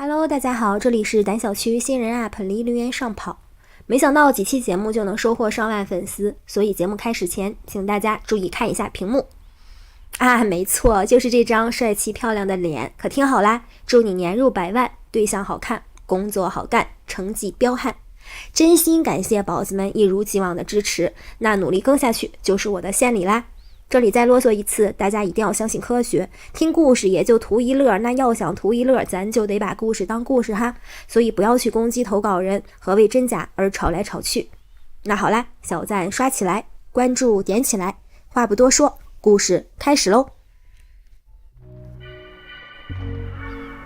Hello， 大家好，这里是胆小区新人 App 离留言上跑。没想到几期节目就能收获上万粉丝，所以节目开始前，请大家注意看一下屏幕。没错，就是这张帅气漂亮的脸。可听好啦，祝你年入100万，对象好看，工作好干，成绩彪悍。真心感谢宝子们一如既往的支持，那努力更下去就是我的献礼啦。这里再啰嗦一次，大家一定要相信科学，听故事也就图一乐，那要想图一乐，咱就得把故事当故事哈，所以不要去攻击投稿人和为真假而吵来吵去。那好啦，小赞刷起来，关注点起来，话不多说，故事开始喽。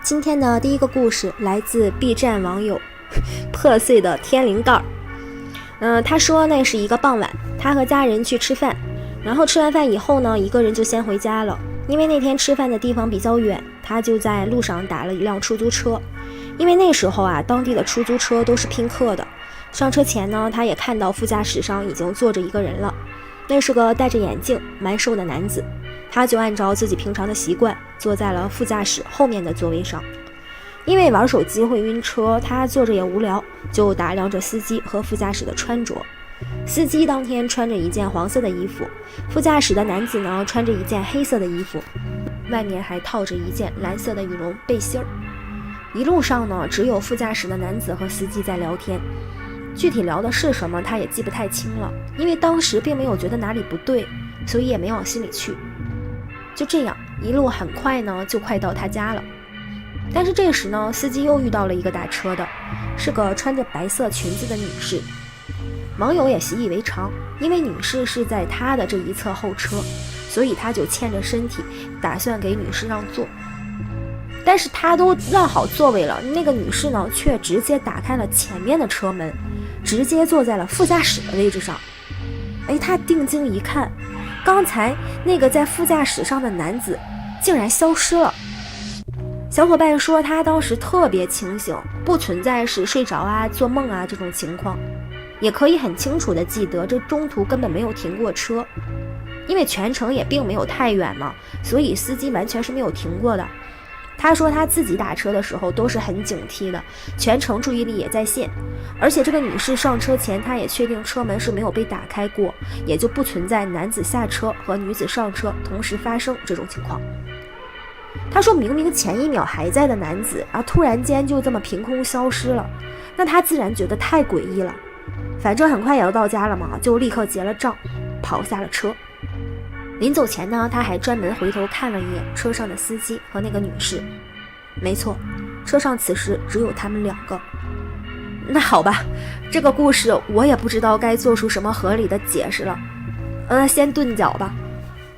今天的第一个故事来自 B 站网友破碎的天灵盖。他说那是一个傍晚，他和家人去吃饭，然后吃完饭以后呢，一个人就先回家了，因为那天吃饭的地方比较远，他就在路上打了一辆出租车。因为那时候当地的出租车都是拼客的。上车前呢，他也看到副驾驶上已经坐着一个人了，那是个戴着眼镜蛮瘦的男子，他就按照自己平常的习惯坐在了副驾驶后面的座位上。因为玩手机会晕车，他坐着也无聊，就打量着司机和副驾驶的穿着。司机当天穿着一件黄色的衣服，副驾驶的男子呢穿着一件黑色的衣服，外面还套着一件蓝色的羽绒背心儿。一路上呢，只有副驾驶的男子和司机在聊天，具体聊的是什么他也记不太清了，因为当时并没有觉得哪里不对，所以也没往心里去。就这样一路很快呢就快到他家了。但是这时呢，司机又遇到了一个打车的，是个穿着白色裙子的女士。网友也习以为常，因为女士是在他的这一侧候车，所以他就欠着身体打算给女士让座。但是他都让好座位了，那个女士呢却直接打开了前面的车门，直接坐在了副驾驶的位置上。他定睛一看，刚才那个在副驾驶上的男子竟然消失了。小伙伴说他当时特别清醒，不存在是睡着做梦这种情况，也可以很清楚地记得这中途根本没有停过车，因为全程也并没有太远嘛，所以司机完全是没有停过的。他说他自己打车的时候都是很警惕的，全程注意力也在线，而且这个女士上车前他也确定车门是没有被打开过，也就不存在男子下车和女子上车同时发生这种情况。他说明明前一秒还在的男子突然间就这么凭空消失了，那他自然觉得太诡异了。反正很快也要到家了嘛，就立刻结了账，跑下了车。临走前呢，他还专门回头看了一眼车上的司机和那个女士。没错，车上此时只有他们两个。那好吧，这个故事我也不知道该做出什么合理的解释了。先顿脚吧。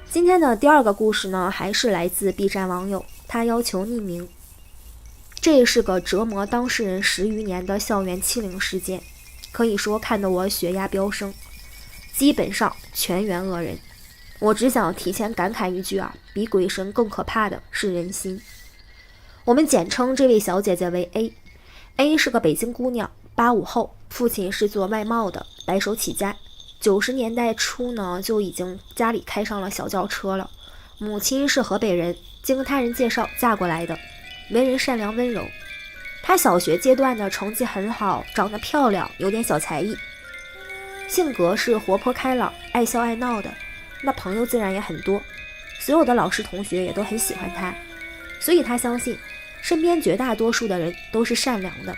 今天的第二个故事呢，还是来自 B 站网友，他要求匿名。这是个折磨当事人10余年的校园欺凌事件，可以说看得我血压飙升，基本上全员恶人。我只想提前感慨一句比鬼神更可怕的是人心。我们简称这位小姐姐为 A 是个北京姑娘，85后，父亲是做外贸的，白手起家。90年代初呢，就已经家里开上了小轿车了。母亲是河北人，经他人介绍嫁过来的，为人善良温柔。她小学阶段的成绩很好，长得漂亮，有点小才艺，性格是活泼开朗，爱笑爱闹的，那朋友自然也很多，所有的老师同学也都很喜欢她，所以她相信身边绝大多数的人都是善良的。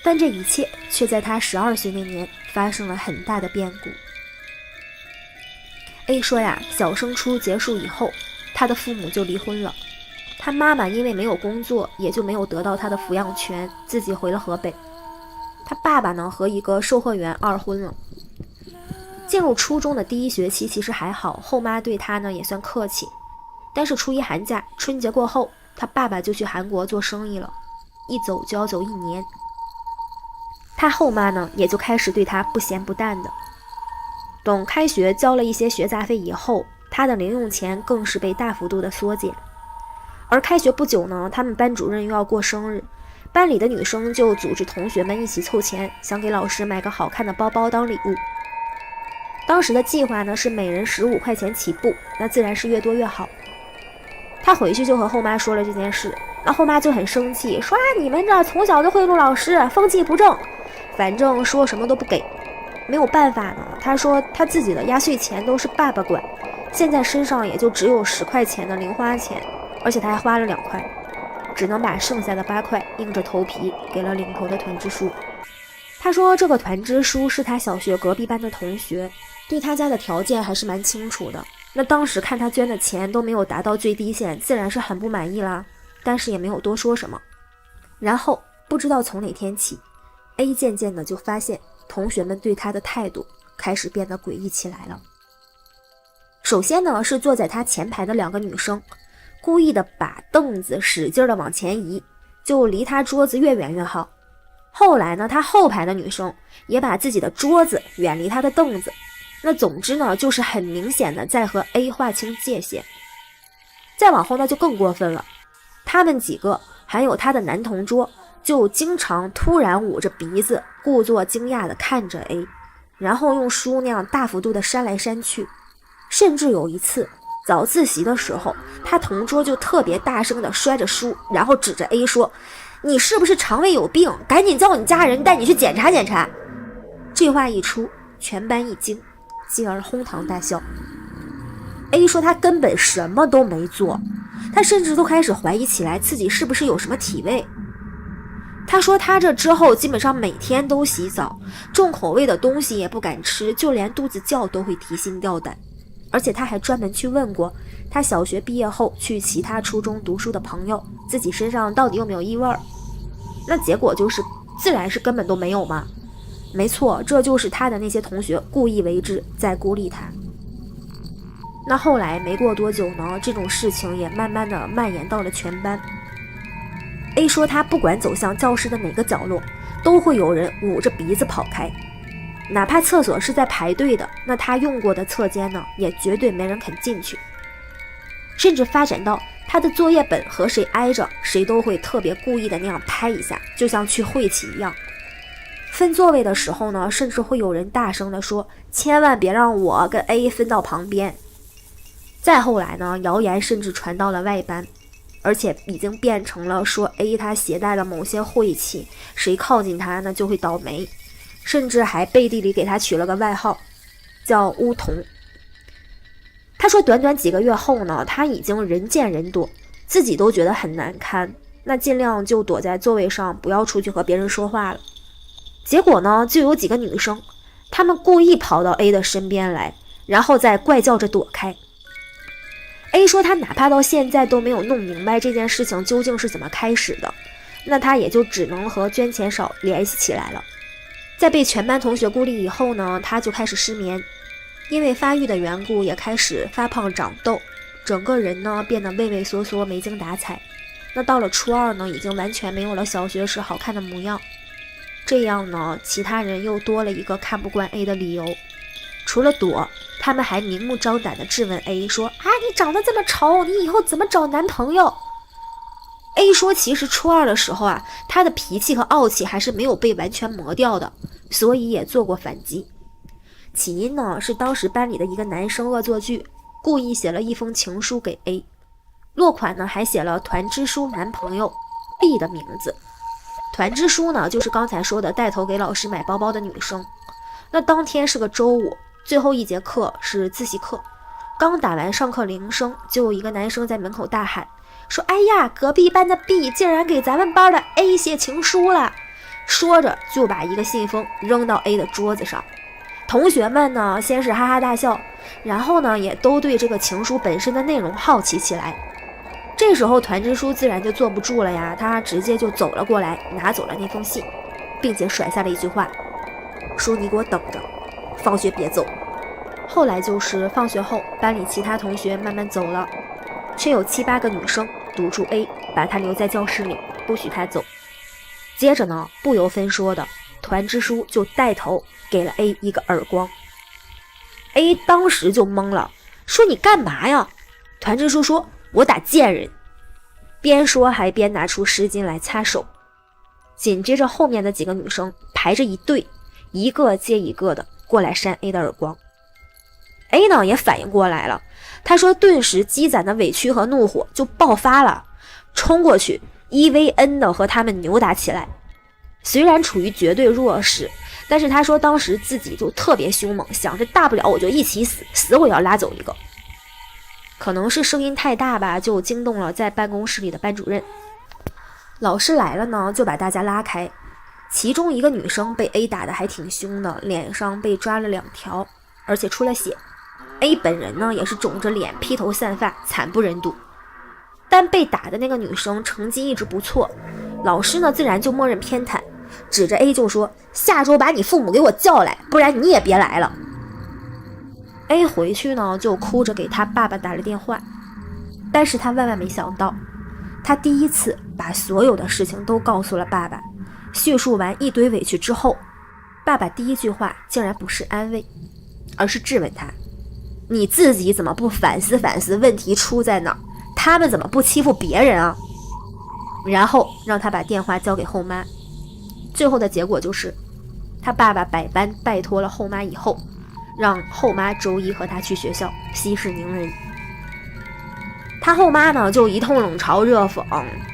但这一切却在她12岁那年发生了很大的变故。A 说小升初结束以后，她的父母就离婚了。她妈妈因为没有工作，也就没有得到她的抚养权，自己回了河北。她爸爸呢，和一个售货员二婚了。进入初中的第一学期其实还好，后妈对她呢也算客气。但是初一寒假，春节过后，她爸爸就去韩国做生意了，一走就要走1年。他后妈呢，也就开始对他不咸不淡的。等开学交了一些学杂费以后，他的零用钱更是被大幅度的缩减。而开学不久呢，他们班主任又要过生日，班里的女生就组织同学们一起凑钱，想给老师买个好看的包包当礼物。当时的计划呢是每人15块钱起步，那自然是越多越好。他回去就和后妈说了这件事，那后妈就很生气，说你们这从小就贿赂老师，风气不正，反正说什么都不给。没有办法呢，他说他自己的压岁钱都是爸爸管，现在身上也就只有10块钱的零花钱，而且他还花了2块，只能把剩下的8块硬着头皮给了领头的团支书。他说这个团支书是他小学隔壁班的同学，对他家的条件还是蛮清楚的。那当时看他捐的钱都没有达到最低线，自然是很不满意啦，但是也没有多说什么。然后不知道从哪天起， A 渐渐的就发现同学们对他的态度开始变得诡异起来了。首先呢，是坐在他前排的2个女生故意的把凳子使劲的往前移，就离他桌子越远越好。后来呢，他后排的女生也把自己的桌子远离他的凳子。那总之呢，就是很明显的在和 A 划清界限。再往后呢，就更过分了，他们几个还有他的男同桌就经常突然捂着鼻子，故作惊讶地看着 A， 然后用书那样大幅度地扇来扇去。甚至有一次早自习的时候，他同桌就特别大声地摔着书，然后指着 A 说，你是不是肠胃有病，赶紧叫你家人带你去检查检查。这话一出，全班一惊，继而哄堂大笑。 A 说他根本什么都没做，他甚至都开始怀疑起来自己是不是有什么体味。他说他这之后基本上每天都洗澡，重口味的东西也不敢吃，就连肚子叫都会提心吊胆。而且他还专门去问过他小学毕业后去其他初中读书的朋友，自己身上到底有没有异味。那结果就是自然是根本都没有嘛。没错，这就是他的那些同学故意为之，在孤立他。那后来没过多久呢，这种事情也慢慢的蔓延到了全班。A 说他不管走向教室的哪个角落，都会有人捂着鼻子跑开，哪怕厕所是在排队的，那他用过的厕间呢，也绝对没人肯进去。甚至发展到他的作业本和谁挨着，谁都会特别故意的那样拍一下，就像去会企一样。分座位的时候呢，甚至会有人大声的说，千万别让我跟 A 分到旁边。再后来呢，谣言甚至传到了外班，而且已经变成了说 A 他携带了某些晦气，谁靠近他呢就会倒霉，甚至还背地里给他取了个外号叫巫童。他说短短几个月后呢，他已经人见人躲，自己都觉得很难堪，那尽量就躲在座位上，不要出去和别人说话了。结果呢，就有几个女生，她们故意跑到 A 的身边来，然后再怪叫着躲开。A 说他哪怕到现在都没有弄明白这件事情究竟是怎么开始的，那他也就只能和捐钱少联系起来了。在被全班同学孤立以后呢，他就开始失眠，因为发育的缘故也开始发胖长痘，整个人呢变得畏畏缩缩，没精打采。那到了初2呢，已经完全没有了小学时好看的模样。这样呢，其他人又多了一个看不惯 A 的理由。除了躲，他们还明目张胆地质问 A 说，你长得这么丑，你以后怎么找男朋友？ A 说其实初2的时候他的脾气和傲气还是没有被完全磨掉的，所以也做过反击。起因呢，是当时班里的一个男生恶作剧，故意写了一封情书给 A， 落款呢还写了团支书男朋友 B 的名字。团支书呢，就是刚才说的带头给老师买包包的女生。那当天是个周五，最后一节课是自习课，刚打完上课铃声，就有一个男生在门口大喊说，哎呀，隔壁班的 B 竟然给咱们班的 A 写情书了。说着就把一个信封扔到 A 的桌子上。同学们呢，先是哈哈大笑，然后呢也都对这个情书本身的内容好奇起来。这时候团支书自然就坐不住了呀，他直接就走了过来，拿走了那封信，并且甩下了一句话，说你给我等着，放学别走。后来就是放学后，班里其他同学慢慢走了，却有7、8个女生堵住 A， 把他留在教室里，不许他走。接着呢，不由分说的，团支书就带头给了 A 一个耳光。A 当时就懵了，说你干嘛呀？团支书说，我打贱人。边说还边拿出湿巾来擦手。紧接着后面的几个女生排着一队，一个接一个的过来扇 A 的耳光。A 呢也反应过来了，他说顿时积攒的委屈和怒火就爆发了，冲过去 1v-N 的和他们扭打起来。虽然处于绝对弱势，但是他说当时自己就特别凶猛，想着大不了我就一起死，死我也要拉走一个。可能是声音太大吧，就惊动了在办公室里的班主任。老师来了呢，就把大家拉开。其中一个女生被 A 打得还挺凶的，脸上被抓了2条，而且出了血。A 本人呢也是肿着脸，披头散发，惨不忍睹。但被打的那个女生成绩一直不错，老师呢自然就默认偏袒，指着 A 就说：下周把你父母给我叫来，不然你也别来了。A 回去呢就哭着给他爸爸打了电话，但是他万万没想到，他第一次把所有的事情都告诉了爸爸，叙述完一堆委屈之后，爸爸第一句话竟然不是安慰，而是质问他：你自己怎么不反思反思问题出在哪儿？他们怎么不欺负别人啊？然后让他把电话交给后妈。最后的结果就是他爸爸百般拜托了后妈以后，让后妈周一和他去学校息事宁人。他后妈呢就一通冷嘲热讽，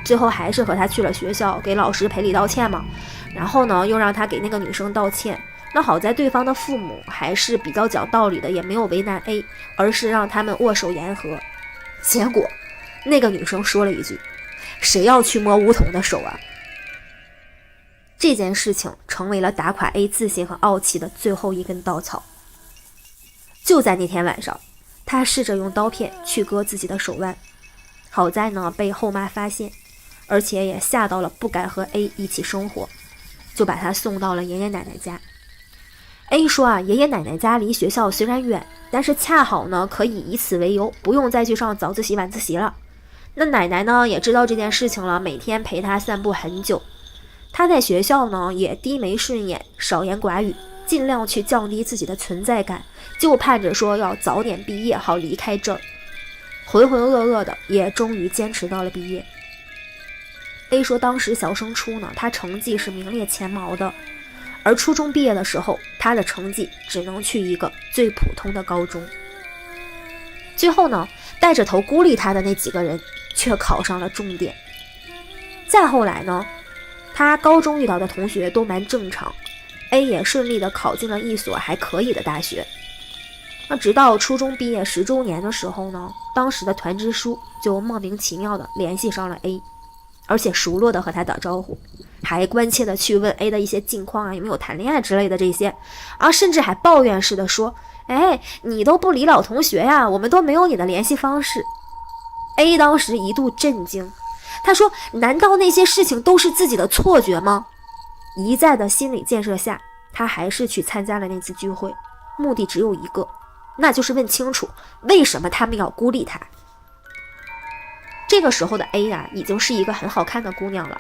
最后还是和他去了学校给老师赔礼道歉嘛，然后呢又让他给那个女生道歉。那好在对方的父母还是比较讲道理的，也没有为难 A， 而是让他们握手言和。结果那个女生说了一句：谁要去摸梧桐的手啊？这件事情成为了打垮 A 自信和傲气的最后一根稻草。就在那天晚上，他试着用刀片去割自己的手腕，好在呢被后妈发现，而且也吓到了不敢和 A 一起生活，就把他送到了爷爷奶奶家。A 说啊，爷爷奶奶家离学校虽然远，但是恰好呢可以以此为由，不用再去上早自习晚自习了。那奶奶呢也知道这件事情了，每天陪他散步很久。他在学校呢也低眉顺眼，少言寡语，尽量去降低自己的存在感，就盼着说要早点毕业好离开这儿。浑浑噩噩的也终于坚持到了毕业。A 说当时小升初呢，他成绩是名列前茅的，而初中毕业的时候，他的成绩只能去一个最普通的高中。最后呢，带着头孤立他的那几个人却考上了重点。再后来呢，他高中遇到的同学都蛮正常， A 也顺利的考进了一所还可以的大学。那直到初中毕业10周年的时候呢，当时的团支书就莫名其妙的联系上了 A， 而且熟络的和他打招呼，还关切的去问 A 的一些近况啊，有没有谈恋爱之类的这些，甚至还抱怨似的说：哎，你都不理老同学呀，我们都没有你的联系方式。 A 当时一度震惊，他说：难道那些事情都是自己的错觉吗？一再的心理建设下，他还是去参加了那次聚会，目的只有一个，那就是问清楚为什么他们要孤立他。这个时候的 A 啊，已经是一个很好看的姑娘了，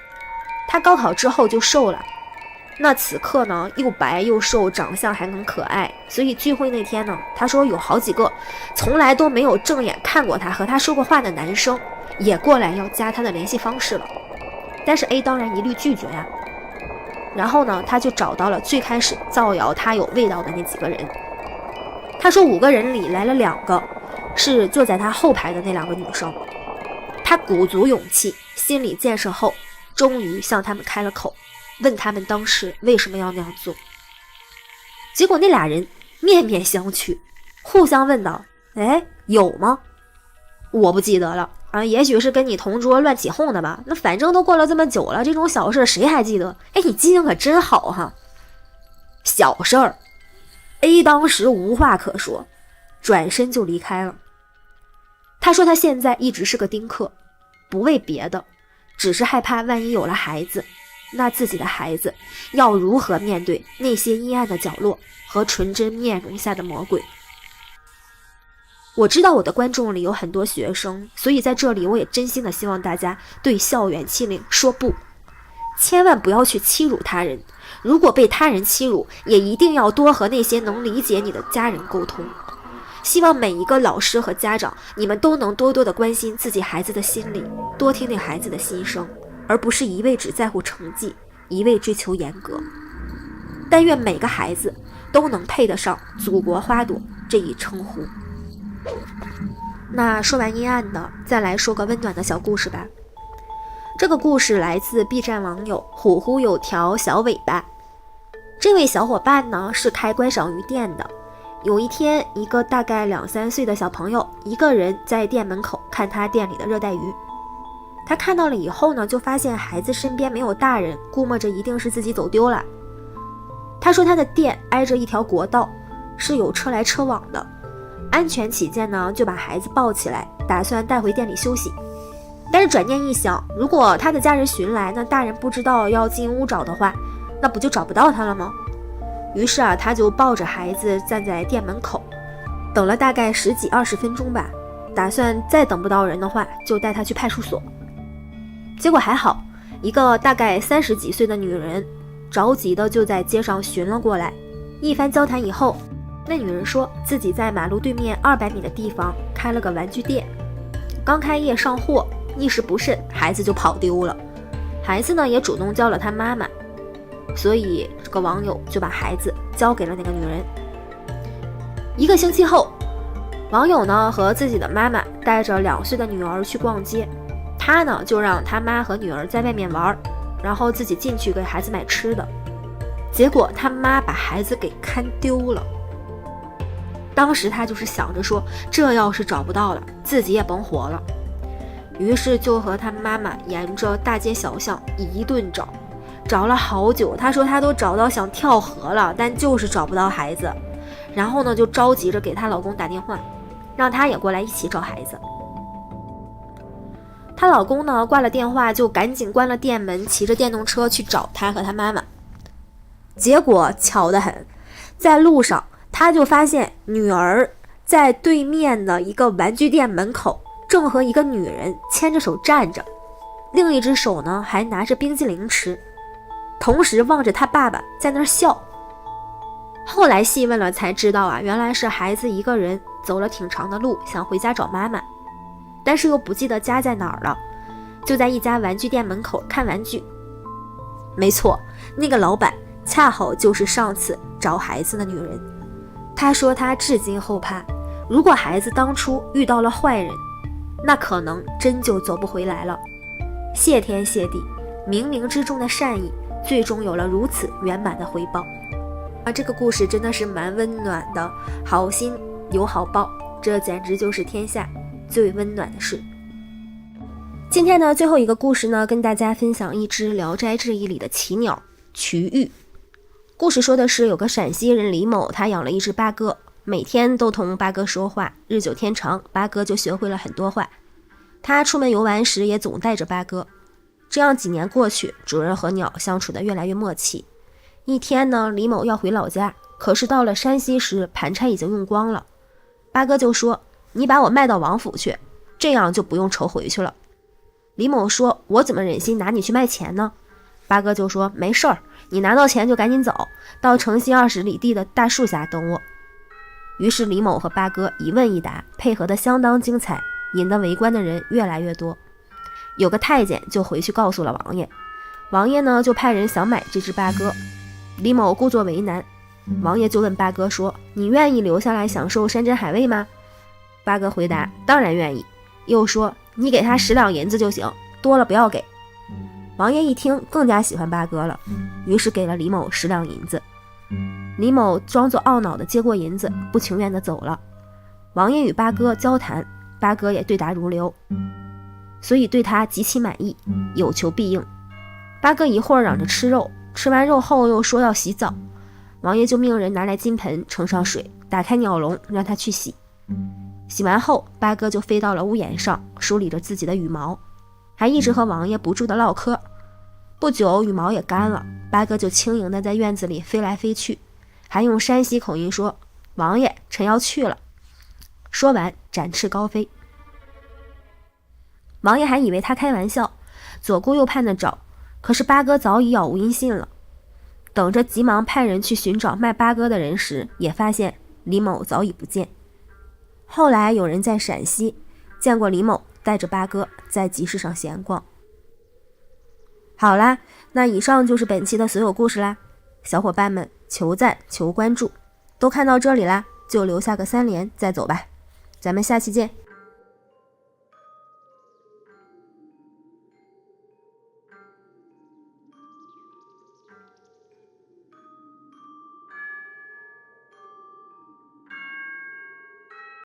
她高考之后就瘦了，那此刻呢又白又瘦，长相还很可爱，所以聚会那天呢，她说有好几个从来都没有正眼看过她和她说过话的男生也过来要加她的联系方式了，但是 A 当然一律拒绝呀。然后呢，他就找到了最开始造谣他有味道的那几个人。他说5个人里来了2个，是坐在他后排的那2个女生。他鼓足勇气，心理建设后，终于向他们开了口，问他们当时为什么要那样做。结果那俩人面面相觑，互相问道：哎，有吗？我不记得了啊，也许是跟你同桌乱起哄的吧，那反正都过了这么久了，这种小事谁还记得？哎，你记性可真好哈。小事儿 A 当时无话可说，转身就离开了。他说他现在一直是个丁克，不为别的，只是害怕万一有了孩子，那自己的孩子要如何面对那些阴暗的角落和纯真面容下的魔鬼。我知道我的观众里有很多学生，所以在这里我也真心的希望大家对校园欺凌说不，千万不要去欺辱他人，如果被他人欺辱，也一定要多和那些能理解你的家人沟通。希望每一个老师和家长，你们都能多多的关心自己孩子的心理，多听听孩子的心声，而不是一味只在乎成绩，一味追求严格。但愿每个孩子都能配得上祖国花朵这一称呼。那说完阴暗的，再来说个温暖的小故事吧。这个故事来自 B 站网友虎虎有条小尾巴。这位小伙伴呢是开观赏鱼店的。有一天，一个大概2-3岁的小朋友一个人在店门口看他店里的热带鱼。他看到了以后呢，就发现孩子身边没有大人，估摸着一定是自己走丢了。他说他的店挨着一条国道，是有车来车往的，安全起见呢，就把孩子抱起来，打算带回店里休息。但是转念一想，如果他的家人寻来，那大人不知道要进屋找的话，那不就找不到他了吗？于是他就抱着孩子站在店门口，等了大概10几20分钟吧，打算再等不到人的话，就带他去派出所。结果还好，一个大概30几岁的女人着急的就在街上寻了过来。一番交谈以后，那女人说自己在马路对面200米的地方开了个玩具店，刚开业上货，一时不慎孩子就跑丢了。孩子呢也主动叫了他妈妈，所以这个网友就把孩子交给了那个女人。1个星期后，网友呢和自己的妈妈带着2岁的女儿去逛街，他呢就让他妈和女儿在外面玩，然后自己进去给孩子买吃的。结果他妈把孩子给看丢了。当时他就是想着说，这要是找不到了，自己也甭活了。于是就和他妈妈沿着大街小巷一顿找，找了好久。他说他都找到想跳河了，但就是找不到孩子。然后呢就着急着给她老公打电话，让他也过来一起找孩子。她老公呢挂了电话，就赶紧关了店门，骑着电动车去找她和她妈妈。结果巧得很，在路上他就发现女儿在对面的一个玩具店门口，正和一个女人牵着手站着，另一只手呢还拿着冰激凌吃，同时望着他爸爸在那儿笑。后来细问了才知道原来是孩子一个人走了挺长的路，想回家找妈妈，但是又不记得家在哪儿了，就在一家玩具店门口看玩具。没错，那个老板恰好就是上次找孩子的女人。他说他至今后怕，如果孩子当初遇到了坏人，那可能真就走不回来了。谢天谢地，冥冥之中的善意最终有了如此圆满的回报。这个故事真的是蛮温暖的，好心有好报，这简直就是天下最温暖的事。今天呢，最后一个故事呢，跟大家分享一只《聊斋志异》里的奇鸟瞿玉。故事说的是有个陕西人李某，他养了一只八哥，每天都同八哥说话，日久天长，八哥就学会了很多话。他出门游玩时也总带着八哥。这样几年过去，主人和鸟相处得越来越默契。一天呢，李某要回老家，可是到了山西时，盘缠已经用光了。八哥就说：“你把我卖到王府去，这样就不用愁回去了。”李某说：“我怎么忍心拿你去卖钱呢？”八哥就说：“没事儿，你拿到钱就赶紧走，到城西20里地的大树下等我。”于是李某和八哥一问一答，配合得相当精彩，引得围观的人越来越多。有个太监就回去告诉了王爷，王爷呢就派人想买这只八哥。李某故作为难，王爷就问八哥说：“你愿意留下来享受山珍海味吗？”八哥回答：“当然愿意。”又说：“你给他10两银子就行，多了不要给。”王爷一听更加喜欢八哥了，于是给了李某10两银子。李某装作懊恼的接过银子，不情愿的走了。王爷与八哥交谈，八哥也对答如流，所以对他极其满意，有求必应。八哥一会儿嚷着吃肉，吃完肉后又说要洗澡，王爷就命人拿来金盆盛上水，打开鸟笼让他去洗。洗完后，八哥就飞到了屋檐上，梳理着自己的羽毛，还一直和王爷不住的唠嗑。不久羽毛也干了，八哥就轻盈的在院子里飞来飞去，还用山西口音说：“王爷，臣要去了。”说完展翅高飞。王爷还以为他开玩笑，左顾右盼的找，可是八哥早已杳无音信了。等着急忙派人去寻找卖八哥的人时，也发现李某早已不见。后来有人在陕西见过李某带着八哥在集市上闲逛。好啦，那以上就是本期的所有故事啦，小伙伴们求赞求关注，都看到这里啦，就留下个3连再走吧，咱们下期见。